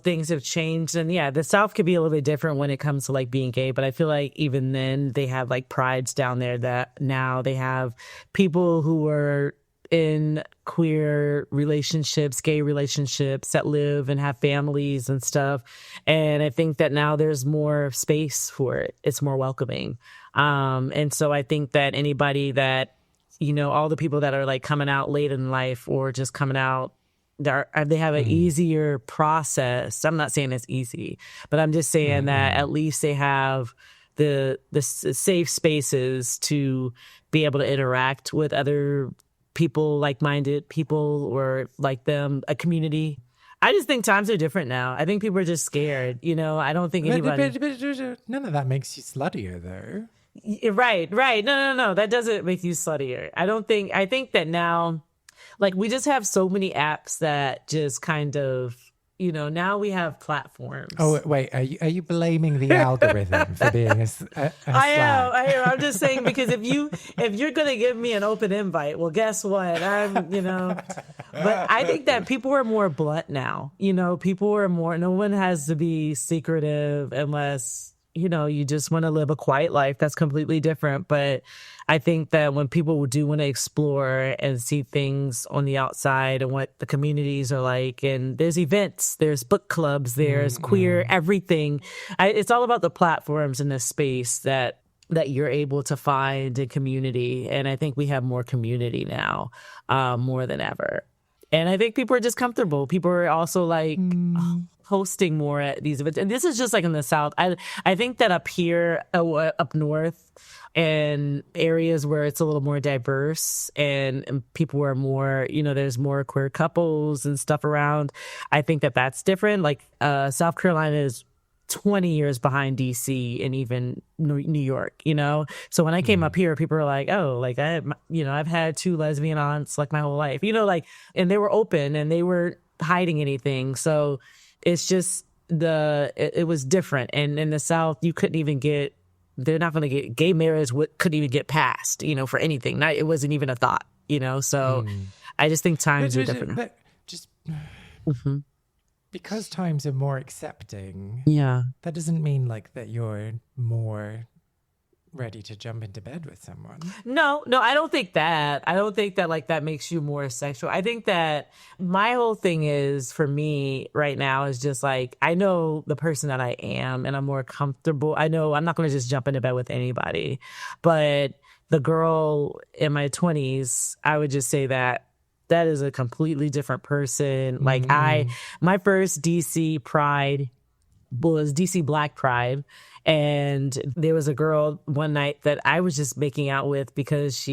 things have changed. And yeah, the South could be a little bit different when it comes to like being gay, but I feel like even then they have like prides down there that now they have people who are in queer relationships, gay relationships that live and have families and stuff. And I think that now there's more space for it. It's more welcoming. And so I think that anybody that, all the people that are like coming out late in life or just coming out, they have an easier process. I'm not saying it's easy, but I'm just saying that at least they have the safe spaces to be able to interact with other people, like-minded people or like them, a community. I just think times are different now. I think people are just scared. I don't think anybody. But none of that makes you sluttier, though. Right. No. That doesn't make you sluttier. I think that now, like, we just have so many apps that just kind of, now we have platforms. Oh, wait, are you blaming the algorithm for being a I am. I'm just saying, because if you're going to give me an open invite, well, guess what? But I think that people are more blunt now. People are more, no one has to be secretive unless, you just want to live a quiet life. That's completely different. But I think that when people do want to explore and see things on the outside and what the communities are like, and there's events, there's book clubs, there's queer everything. It's all about the platforms in the space that you're able to find in community. And I think we have more community now, more than ever. And I think people are just comfortable. People are also like hosting more at these events. And this is just like in the South. I think that up here, up north, and areas where it's a little more diverse and people are more, there's more queer couples and stuff around. I think that that's different. Like South Carolina is 20 years behind DC and even New York, So when I came up here, people were like, oh, like I've had 2 lesbian aunts like my whole life, and they were open and they weren't hiding anything. So it's just it was different. And in the South, you couldn't even they're not going to get gay marriage. Couldn't even get passed, for anything. It wasn't even a thought, So I just think times are different. But just because times are more accepting, that doesn't mean like that you're more ready to jump into bed with someone. No, I don't think that. I don't think that like that makes you more sexual. I think that my whole thing is, for me right now, is just like, I know the person that I am and I'm more comfortable. I know I'm not going to just jump into bed with anybody, but the girl in my 20s, I would just say that is a completely different person. Like my first DC Pride was DC Black Pride. And there was a girl one night that I was just making out with because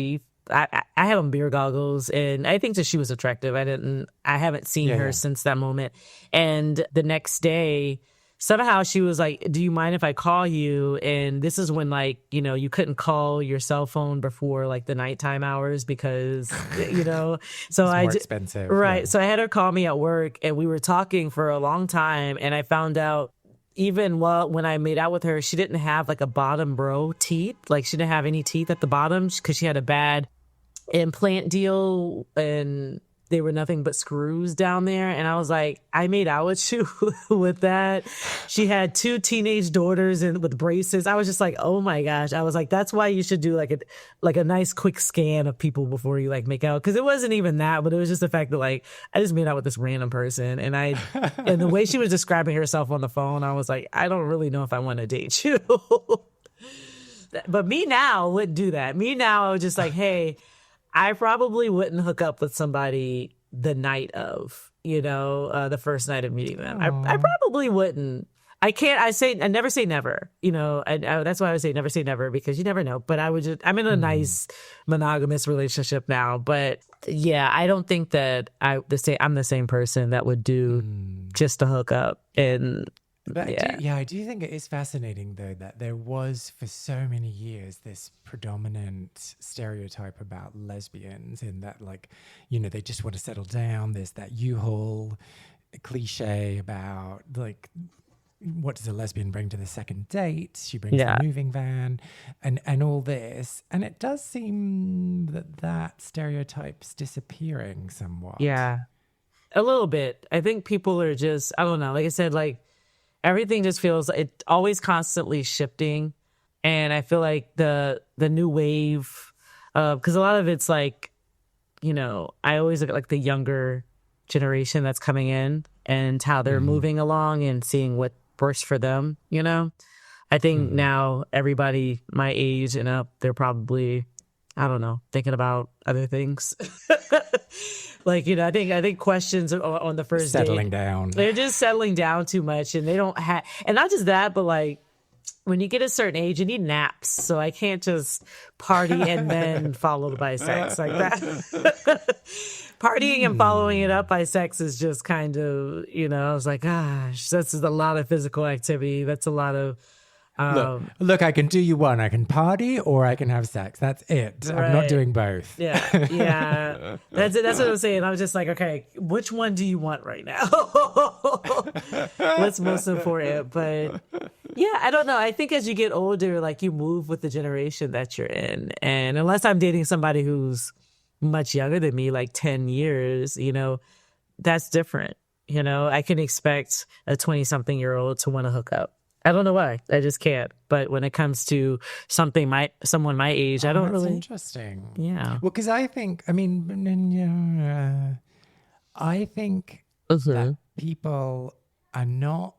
I had on beer goggles and I think that she was attractive. I haven't seen her since that moment. And the next day, somehow she was like, do you mind if I call you? And this is when like, you couldn't call your cell phone before like the nighttime hours because, so it's more expensive. Right. Yeah. So I had her call me at work and we were talking for a long time. And I found out, even when I made out with her, she didn't have like a bottom row teeth. Like she didn't have any teeth at the bottom because she had a bad implant deal and they were nothing but screws down there. And I was like, I made out with you with that. She had 2 teenage daughters and with braces. I was just like, oh my gosh. I was like, that's why you should do like a nice quick scan of people before you like make out. Cause it wasn't even that, but it was just the fact that like, I just made out with this random person and and the way she was describing herself on the phone, I was like, I don't really know if I want to date you. But me now wouldn't do that. Me now, I was just like, hey, I probably wouldn't hook up with somebody the night of, the first night of meeting them. I probably wouldn't. I never say never, that's why I would say never say never, because you never know. But I'm in a nice monogamous relationship now. But yeah, I don't think that I'm the same person that would do just to hook up. And But I do think it is fascinating, though, that there was for so many years this predominant stereotype about lesbians in that, like, they just want to settle down. There's that U-Haul cliche about, like, what does a lesbian bring to the second date? She brings the moving van and all this. And it does seem that stereotype's disappearing somewhat. Yeah. A little bit. I think people are just, I don't know. Like I said, like everything just feels it always constantly shifting. And I feel like the new wave, because a lot of it's like, I always look at like the younger generation that's coming in and how they're moving along and seeing what works for them, I think now everybody my age and up, they're probably, I don't know, thinking about other things. Like, I think questions on the first Settling date, down. they're just settling down too much, and they don't have, and not just that, but like when you get a certain age, you need naps. So I can't just party and then followed by sex like that. Partying and following it up by sex is just kind of, I was like, gosh, this is a lot of physical activity. That's a lot of. Look, I can do you one. I can party or I can have sex. That's it. Right. I'm not doing both. Yeah. That's it. That's what I'm saying. I was just like, okay, which one do you want right now? What's most important? But yeah, I don't know. I think as you get older, like you move with the generation that you're in. And unless I'm dating somebody who's much younger than me, like 10 years, that's different. I can expect a 20-something-year-old to want to hook up. I don't know why. I just can't. But when it comes to someone my age, I don't that's really. Interesting. Yeah. Well, because I think that people are not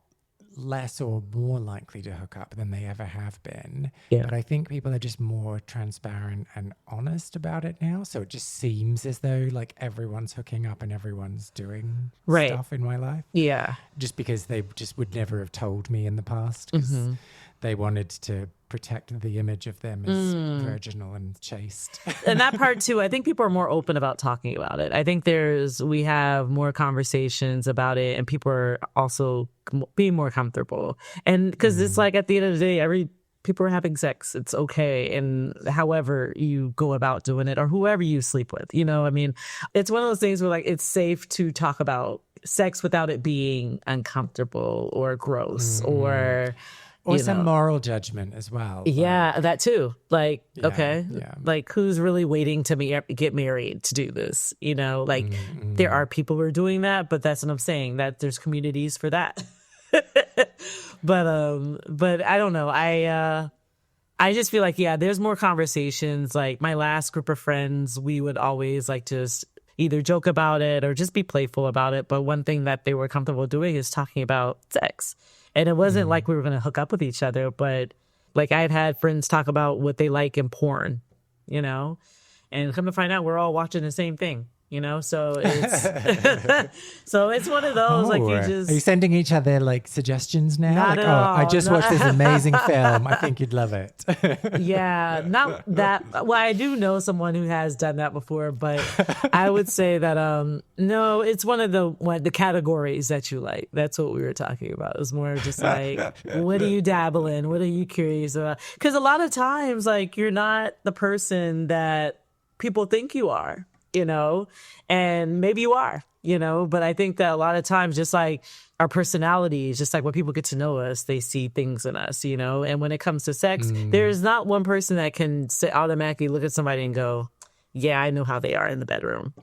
less or more likely to hook up than they ever have been. Yeah. But I think people are just more transparent and honest about it now. So it just seems as though like everyone's hooking up and everyone's doing stuff in my life. Yeah. Just because they just would never have told me in the past because they wanted to protect the image of them as virginal and chaste. And that part too, I think people are more open about talking about it. I think we have more conversations about it and people are also being more comfortable. And because it's like at the end of the day, people are having sex. It's okay. And however you go about doing it or whoever you sleep with, it's one of those things where like it's safe to talk about sex without it being uncomfortable or gross or some moral judgment as well. Yeah, that too. Like, okay, like who's really waiting to get married to do this? There are people who are doing that, but that's what I'm saying, that there's communities for that. But I don't know. I just feel like, there's more conversations. Like my last group of friends, we would always like just either joke about it or just be playful about it. But one thing that they were comfortable doing is talking about sex. And it wasn't like we were going to hook up with each other, but like I've had friends talk about what they like in porn, and come to find out we're all watching the same thing, so it's so it's one of those like you just. Are you sending each other like suggestions now? Not like, at all. I just watched this amazing film. I think you'd love it. Yeah, not that. Well, I do know someone who has done that before, but I would say that no, it's one of the categories that you like. That's what we were talking about. It was more just like, what do you dabble in? What are you curious about? Because a lot of times, like you're not the person that people think you are. And maybe you are, but I think that a lot of times just like our personalities, just like when people get to know us, they see things in us, and when it comes to sex, there's not one person that can automatically look at somebody and go, yeah, I know how they are in the bedroom,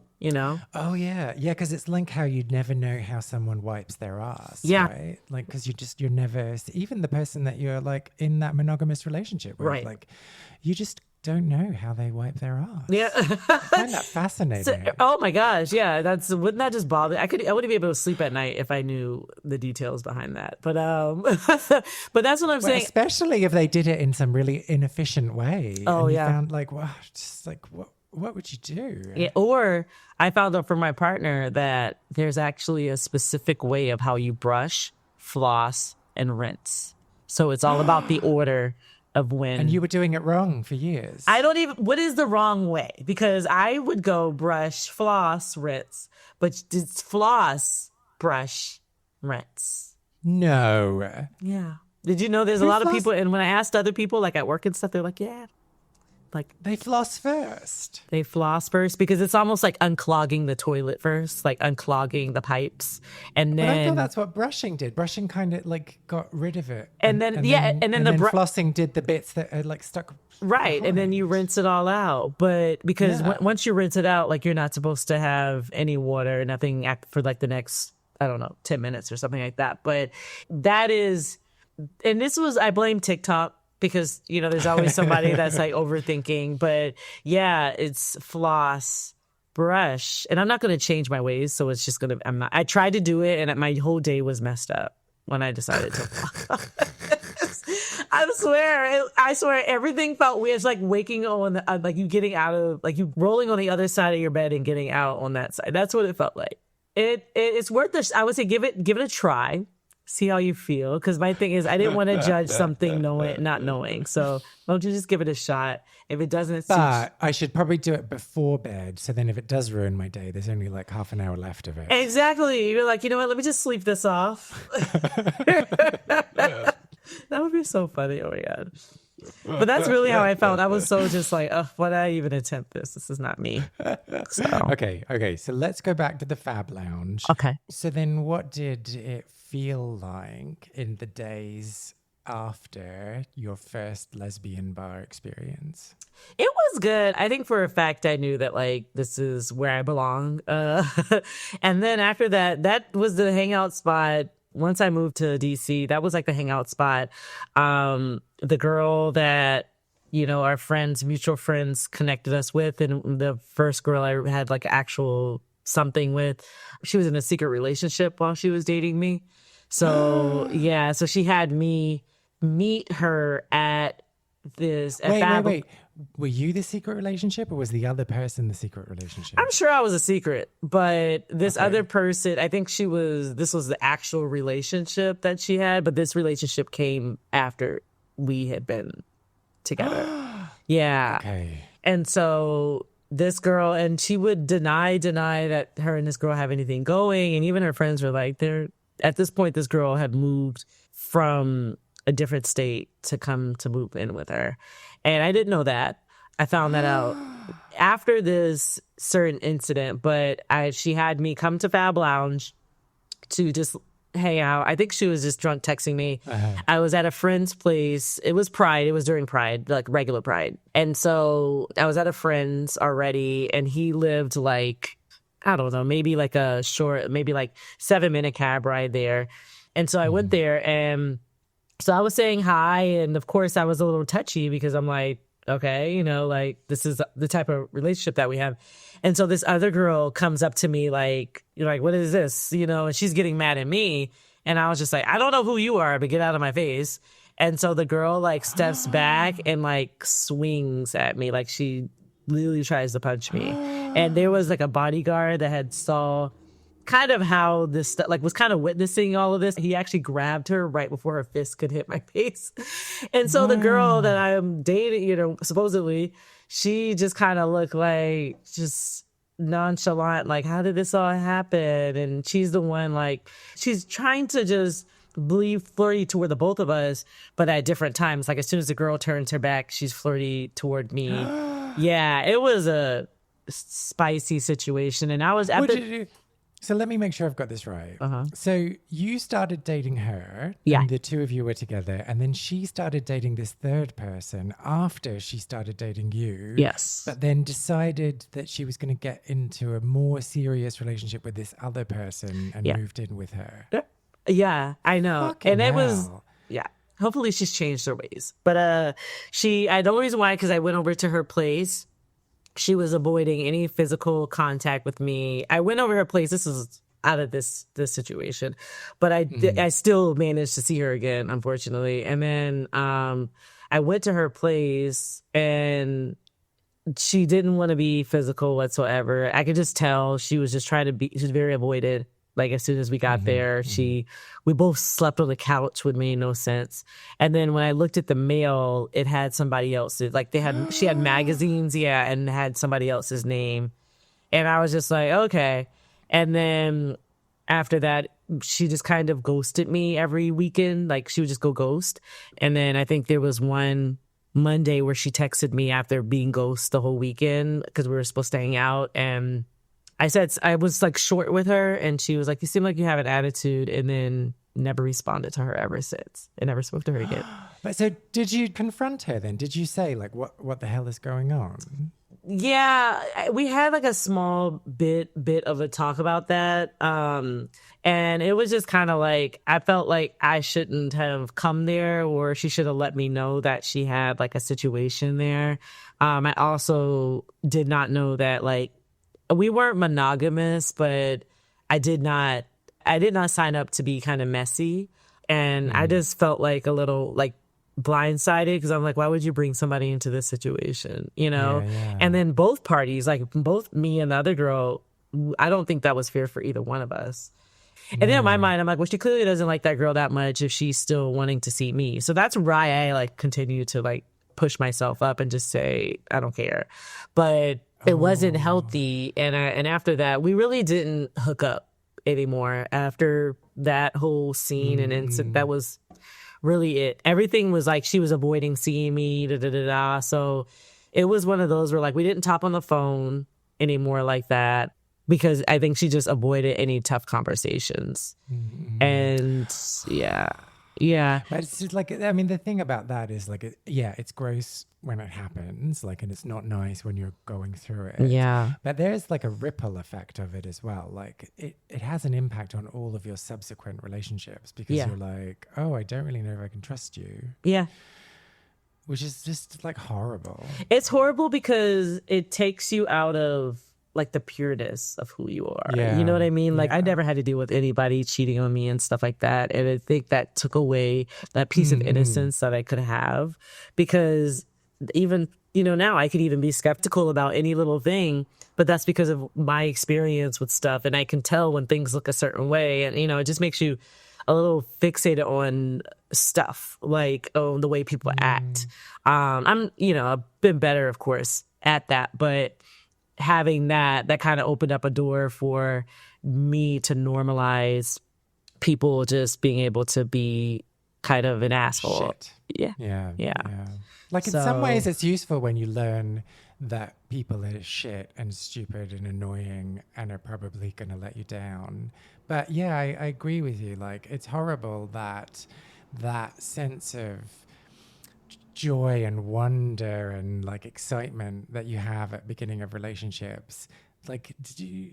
Oh, yeah. Yeah, because it's like how you'd never know how someone wipes their ass, right? Like, because you're never, even the person that you're like in that monogamous relationship with, right. like, you just don't know how they wipe their ass. Yeah. I find that fascinating. Oh my gosh. Yeah. Wouldn't that just bother? I wouldn't be able to sleep at night if I knew the details behind that. But, but that's what I'm saying. Especially if they did it in some really inefficient way. Oh, and you yeah. found like, wow, just like, what would you do? Yeah, or I found out from my partner that there's actually a specific way of how you brush, floss, and rinse. So it's all about the order of when. And you were doing it wrong for years. What is the wrong way? Because I would go brush, floss, rinse, but it's floss, brush, rinse. No. Yeah. Did you know there's a lot of people, and when I asked other people, like at work and stuff, they're like, yeah. Like They floss first. they floss first because it's almost like unclogging the toilet first, like unclogging the pipes, and But I thought then that's what brushing did. Brushing kind of like got rid of it. and then yeah, and then flossing did the bits that are like stuck. right, and then you behind. rinse it all out. But because Yeah. once you rinse it out, like you're not supposed to have any water, nothing for like the next, I don't know, 10 minutes or something like that. But that is, and this was, I blame TikTok because, you know, there's always somebody that's like overthinking. But yeah, it's floss, brush. And I'm not going to change my ways. So it's just going to, I tried to do it and my whole day was messed up when I decided to floss. I swear, everything felt weird. It's like waking on, like you getting out of, like you rolling on the other side of your bed and getting out on that side. That's what it felt like. It's worth this. I would say give it a try, see how you feel. Because my thing is, I didn't want to judge something not knowing. So why don't you just give it a shot? If it doesn't, But I should probably do it before bed. So then if it does ruin my day, there's only like half an hour left of it. Exactly. You're like, you know what? Let me just sleep this off. That would be so funny. Oh my God. But that's really how I felt. I was so just like, oh, why did I even attempt this? This is not me. So. Okay. So let's go back to the Fab Lounge. Okay. So then what did it feel like in the days after your first lesbian bar experience? It was good. I think for a fact I knew that like this is where I belong. And then after that, that was the hangout spot. Once I moved to DC, that was like the hangout spot. The girl that, you know, our friends, mutual friends connected us with, and the first girl I had like actual something with, she was in a secret relationship while she was dating me. So yeah, so she had me meet her at this. Wait. Were you the secret relationship or was the other person the secret relationship? I'm sure I was a secret, but this other person, I think this was the actual relationship that she had, but this relationship came after we had been together. Yeah. Okay. And so this girl, and she would deny that her and this girl have anything going. And even her friends were like, at this point, this girl had moved from a different state to move in with her. And I didn't know that. I found that out after this certain incident, but she had me come to Fab Lounge to just hang out. I think she was just drunk texting me. I was at a friend's place. It was Pride. It was during Pride, like regular Pride. And so I was at a friend's already, and he lived like, I don't know, maybe like a short, maybe like 7-minute cab ride there. And so I went there, and so I was saying hi, and of course I was a little touchy because I'm like, okay, you know, like this is the type of relationship that we have. And so this other girl comes up to me like, you're like, what is this? You know, and she's getting mad at me. And I was just like, I don't know who you are, but get out of my face. And so the girl like steps back and like swings at me. Like she literally tries to punch me. And there was like a bodyguard that had saw kind of how this like was kind of witnessing all of this. He actually grabbed her right before her fist could hit my face. And so the girl that I'm dating, you know, supposedly, she just kind of looked like just nonchalant, like, how did this all happen? And she's the one, like, she's trying to just be flirty toward the both of us, but at different times. Like as soon as the girl turns her back, she's flirty toward me. Yeah, it was a spicy situation. And I was at So let me make sure I've got this right. So you started dating her, and the two of you were together, and then she started dating this third person after she started dating you. Yes. But then decided that she was going to get into a more serious relationship with this other person and moved in with her. Yeah, I know. Fucking and it was, hell. hopefully she's changed her ways. But the only reason why, because I went over to her place. She was avoiding any physical contact with me. I went over her place. This is out of this situation, but I still managed to see her again, unfortunately. And then I went to her place, and she didn't want to be physical whatsoever. I could just tell she was just trying to be. She was very avoided. Like as soon as we got there, we both slept on the couch, which made no sense. And then when I looked at the mail, it had somebody else's. Like she had magazines, and had somebody else's name. And I was just like, okay. And then after that, she just kind of ghosted me every weekend. Like she would just go ghost. And then I think there was one Monday where she texted me after being ghost the whole weekend because we were supposed to hang out. And I said, I was like short with her, and she was like, you seem like you have an attitude, and then never responded to her ever since. I never spoke to her again. But so did you confront her then? Did you say like, what the hell is going on? Yeah, we had like a small bit of a talk about that. And it was just kind of like, I felt like I shouldn't have come there, or she should have let me know that she had like a situation there. I also did not know that like we weren't monogamous, but I did not sign up to be kind of messy. And I just felt like a little like blindsided because I'm like, why would you bring somebody into this situation, you know? Yeah. And then both parties, like both me and the other girl, I don't think that was fair for either one of us. And then in my mind, I'm like, well, she clearly doesn't like that girl that much if she's still wanting to see me. So that's why I like continue to like push myself up and just say, I don't care. But it wasn't healthy. And after that, we really didn't hook up anymore. After that whole scene and incident, that was really it. Everything was like she was avoiding seeing me, So it was one of those where like we didn't talk on the phone anymore like that, because I think she just avoided any tough conversations. And yeah. But it's just like, I mean, the thing about that is like, it's gross when it happens, like, and it's not nice when you're going through it. Yeah. But there's like a ripple effect of it as well. Like it has an impact on all of your subsequent relationships, because you're like, oh, I don't really know if I can trust you. Yeah. Which is just like horrible. It's horrible because it takes you out of like the pureness of who you are. Yeah. You know what I mean? Like I never had to deal with anybody cheating on me and stuff like that. And I think that took away that piece of innocence that I could have, because even, you know, now I could even be skeptical about any little thing, but that's because of my experience with stuff. And I can tell when things look a certain way, and, you know, it just makes you a little fixated on stuff, like, oh, the way people act. I'm, you know, I've been better, of course, at that, but having that kind of opened up a door for me to normalize people just being able to be kind of an asshole. Shit. Yeah. Like in some ways it's useful when you learn that people are shit and stupid and annoying and are probably going to let you down. But yeah, I agree with you. Like it's horrible that sense of joy and wonder and like excitement that you have at beginning of relationships, like you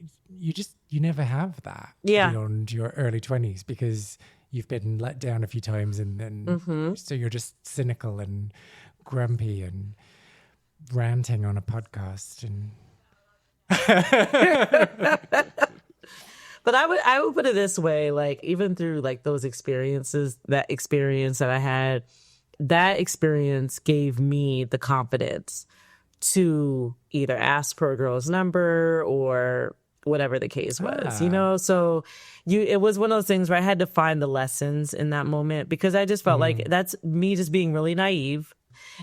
never have that beyond your early 20s, because you've been let down a few times, and then so you're just cynical and grumpy and ranting on a podcast. And but I would put it this way, like even through like those experiences, that experience that I had, that experience gave me the confidence to either ask for a girl's number or whatever the case was, you know? So it was one of those things where I had to find the lessons in that moment, because I just felt like that's me just being really naive,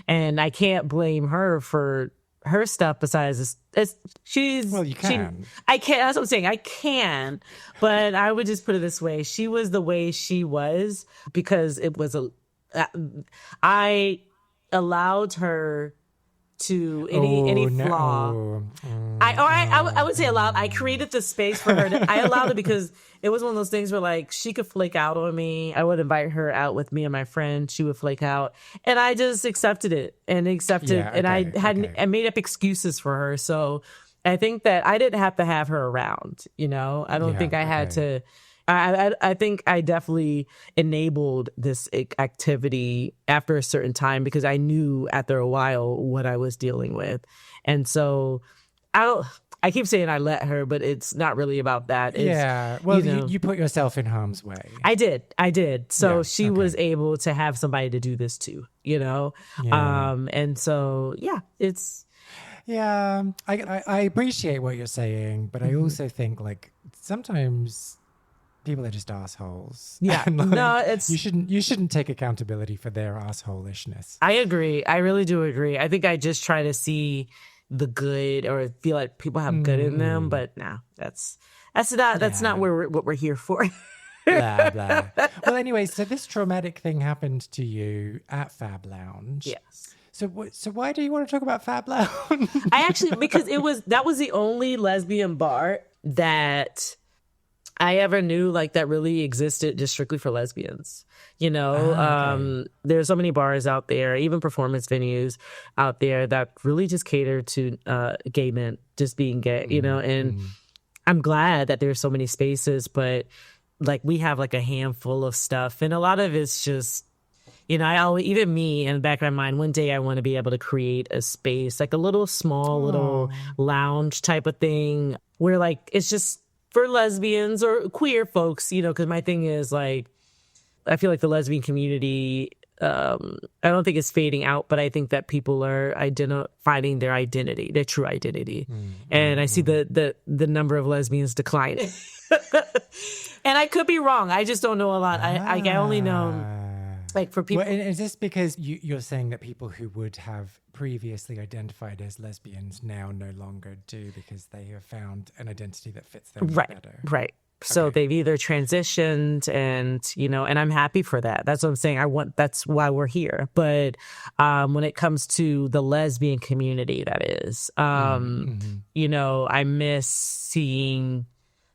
and I can't blame her for her stuff besides well, you can. I can't, that's what I'm saying. I can, but I would just put it this way. She was the way she was because it was I allowed her to any flaw. No. I would say allowed. I created the space for her. I allowed it because it was one of those things where like she could flake out on me. I would invite her out with me and my friend. She would flake out, and I just accepted it I made up excuses for her. So I think that I didn't have to have her around. You know, I don't think I had to. I think I definitely enabled this activity after a certain time, because I knew after a while what I was dealing with. And so I keep saying I let her, but it's not really about that. Well, you put yourself in harm's way. I did. So she was able to have somebody to do this too, you know? Yeah. And so, it's... Yeah, I appreciate what you're saying, but I also think like sometimes people are just assholes. Yeah, and, like, no, it's you shouldn't take accountability for their assholishness. I agree. I really do agree. I think I just try to see the good, or feel like people have good in them, but no, that's not what we're here for. Blah blah. Well, anyway, so this traumatic thing happened to you at Fab Lounge. Yes. So why do you want to talk about Fab Lounge? I actually, because that was the only lesbian bar that I ever knew like that really existed just strictly for lesbians. Okay. There's so many bars out there, even performance venues out there that really just cater to gay men just being gay, and I'm glad that there's so many spaces, but like we have like a handful of stuff, and a lot of it's just, I always, even me in the back of my mind, one day I want to be able to create a space, like a little small little lounge type of thing where like it's just for lesbians or queer folks, because my thing is like, I feel like the lesbian community, I don't think it's fading out, but I think that people are finding their identity, their true identity. And I see the number of lesbians declining. And I could be wrong. I just don't know a lot. I only know, like, for people. Well, is this because you're saying that people who would have previously identified as lesbians now no longer do because they have found an identity that fits them better? Right. So they've either transitioned and I'm happy for that. That's what I'm saying. That's why we're here. But when it comes to the lesbian community, that is, I miss seeing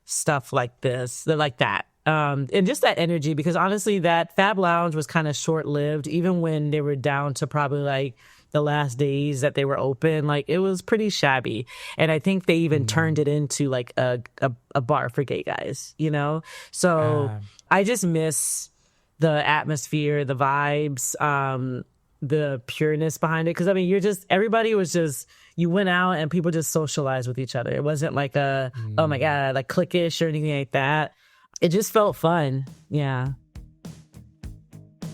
stuff like this, like that. And just that energy, because honestly, that Fab Lounge was kind of short-lived. Even when they were down to probably like the last days that they were open, like it was pretty shabby. And I think they even turned it into like a bar for gay guys, So I just miss the atmosphere, the vibes, the pureness behind it. Because I mean, everybody was just, you went out and people just socialized with each other. It wasn't like oh my God, like cliquish or anything like that. It just felt fun. Yeah.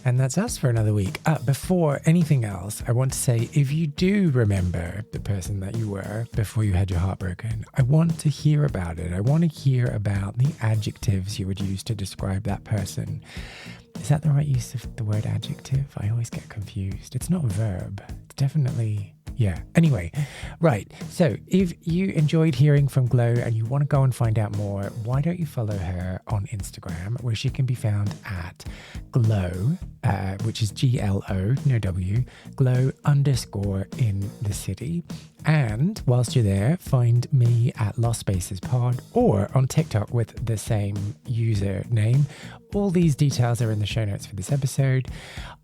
And that's us for another week. Before anything else, I want to say, if you do remember the person that you were before you had your heart broken, I want to hear about it. I want to hear about the adjectives you would use to describe that person. Is that the right use of the word adjective? I always get confused. It's not a verb. It's definitely... Yeah. Anyway, right. So if you enjoyed hearing from Glo and you want to go and find out more, why don't you follow her on Instagram, where she can be found at Glo, which is GLO, no W, Glo_in the city. And whilst you're there, find me at Lost Spaces Pod or on TikTok with the same username. All these details are in the show notes for this episode.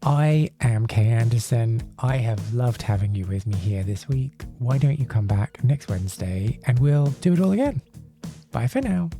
I am Kay Anderson. I have loved having you with me here this week. Why don't you come back next Wednesday and we'll do it all again? Bye for now.